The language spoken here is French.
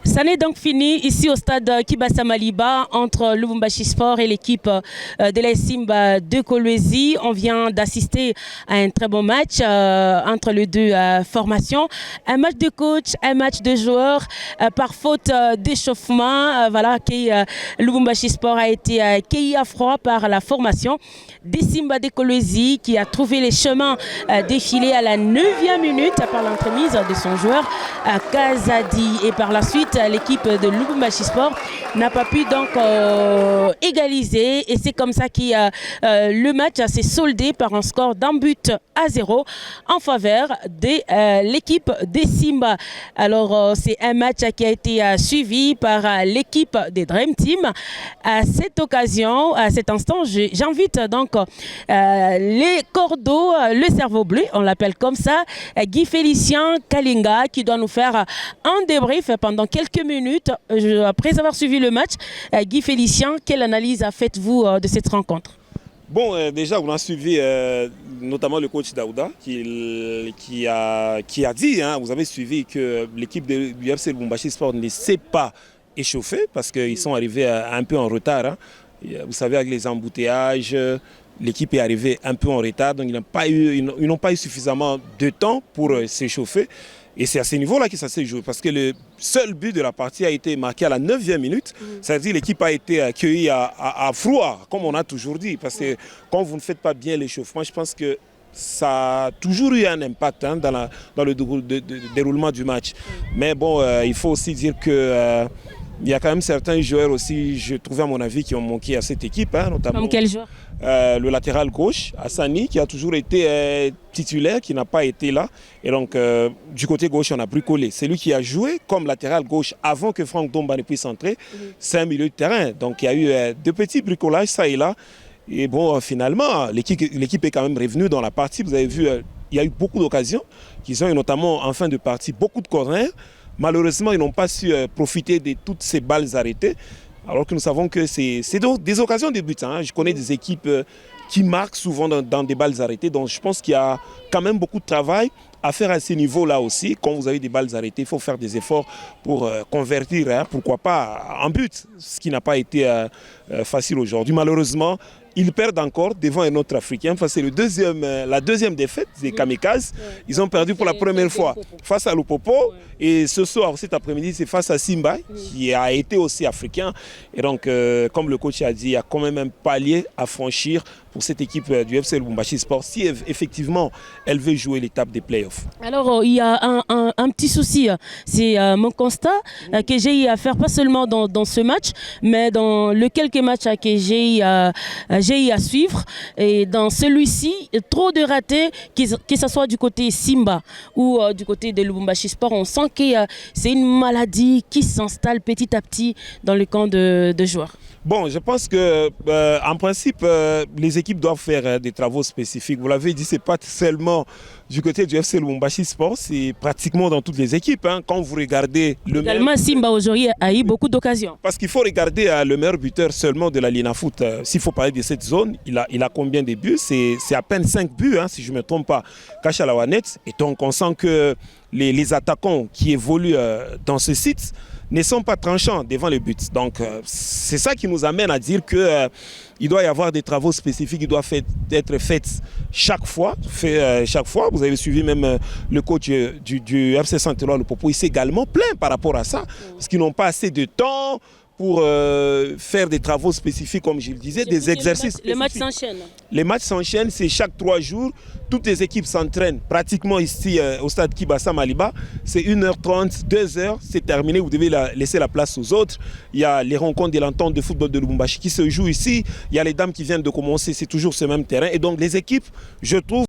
Ça n'est donc fini ici au stade Kibasa Maliba entre Lubumbashi Sport et l'équipe de la Simba de Kolwezi. On vient d'assister à un très bon match entre les deux formations. Un match de coach, un match de joueurs par faute d'échauffement. Voilà, Lubumbashi Sport a été cueilli à froid par la formation des Simba de Kolwezi qui a trouvé les chemins défilés à la 9e minute par l'entremise de son joueur Kazadi. Et par la suite, l'équipe de Lubumbashi Sport n'a pas pu donc égaliser. Et c'est comme ça que le match s'est soldé par un score d'1-0 en faveur de l'équipe des Simba. Alors, c'est un match qui a été suivi par l'équipe des Dream Team. À cette occasion, à cet instant, j'invite donc les cordeaux, le cerveau bleu, on l'appelle comme ça, Guy Félicien Kalinga, qui doit nous faire un débrief pendant quelques minutes après avoir suivi le match. Guy Félicien, quelle analyse faites-vous de cette rencontre? Bon, déjà, on a suivi notamment le coach Daouda qui a dit, hein, vous avez suivi que l'équipe du FC Lubumbashi Sport ne s'est pas échauffée parce qu'ils sont arrivés un peu en retard. Hein. Vous savez, avec les embouteillages, l'équipe est arrivée un peu en retard, donc ils n'ont pas eu suffisamment de temps pour s'échauffer. Et c'est à ce niveau-là que ça s'est joué, parce que le seul but de la partie a été marqué à la 9e minute. C'est-à-dire que l'équipe a été accueillie à froid, comme on a toujours dit. Parce que quand vous ne faites pas bien l'échauffement, je pense que ça a toujours eu un impact hein, dans le déroulement du match. Mais bon, il faut aussi dire que... il y a quand même certains joueurs aussi, je trouvais à mon avis, qui ont manqué à cette équipe. Hein, notamment comme quel joueur? Le latéral gauche, Hassani, qui a toujours été titulaire, qui n'a pas été là. Et donc, du côté gauche, on a bricolé. C'est lui qui a joué comme latéral gauche avant que Franck Domba ne puisse entrer. C'est un milieu de terrain. Donc, il y a eu de petits bricolages, ça et là. Et bon, finalement, l'équipe est quand même revenue dans la partie. Vous avez vu, il y a eu beaucoup d'occasions qu'ils ont eu, notamment en fin de partie, beaucoup de corners. Malheureusement, ils n'ont pas su profiter de toutes ces balles arrêtées, alors que nous savons que c'est des occasions de but. Hein. Je connais des équipes qui marquent souvent dans des balles arrêtées, donc je pense qu'il y a quand même beaucoup de travail à faire à ce niveau-là aussi. Quand vous avez des balles arrêtées, il faut faire des efforts pour convertir, hein, pourquoi pas, en but, ce qui n'a pas été facile aujourd'hui. Malheureusement, ils perdent encore devant un autre Africain. Enfin, c'est la deuxième défaite des Kamikazes. Ils ont perdu pour la première fois face à Lupopo. Et ce soir, cet après-midi, c'est face à Simba, qui a été aussi africain. Et donc, comme le coach a dit, il y a quand même un palier à franchir pour cette équipe du FC Lubumbashi Sport, si effectivement elle veut jouer l'étape des playoffs. Alors, il y a un petit souci. C'est mon constat que j'ai eu à faire, pas seulement dans ce match, mais dans les quelques matchs que j'ai eu à suivre. Et dans celui-ci, trop de ratés, que ce soit du côté Simba ou du côté de Lubumbashi Sport, on sent que c'est une maladie qui s'installe petit à petit dans le camp de joueurs. Bon, je pense que en principe, les équipes doivent faire des travaux spécifiques. Vous l'avez dit, ce n'est pas seulement du côté du FC Lubumbashi Sport, c'est pratiquement dans toutes les équipes. Hein. Quand vous regardez le également, Simba aujourd'hui a eu beaucoup d'occasions. Parce qu'il faut regarder le meilleur buteur seulement de la Lina Foot. S'il faut parler de cette zone, il a combien de buts? C'est à peine 5 buts, hein, si je ne me trompe pas, Kachalawanet. Et donc on sent que les attaquants qui évoluent dans ce site ne sont pas tranchants devant le but. Donc c'est ça qui nous amène à dire qu'il doit y avoir des travaux spécifiques qui doivent être faits chaque fois. Vous avez suivi même le coach du FC Saint-Éloi, le Popo, il s'est également plaint par rapport à ça, parce qu'ils n'ont pas assez de temps pour faire des travaux spécifiques, comme je le disais, des exercices spécifiques. Les matchs s'enchaînent. Les matchs s'enchaînent, c'est chaque 3 jours. Toutes les équipes s'entraînent pratiquement ici au stade Kibasa Maliba. C'est 1h30, 2h, c'est terminé. Vous devez laisser la place aux autres. Il y a les rencontres de l'entente de football de Lubumbashi qui se jouent ici. Il y a les dames qui viennent de commencer, c'est toujours ce même terrain. Et donc les équipes, je trouve,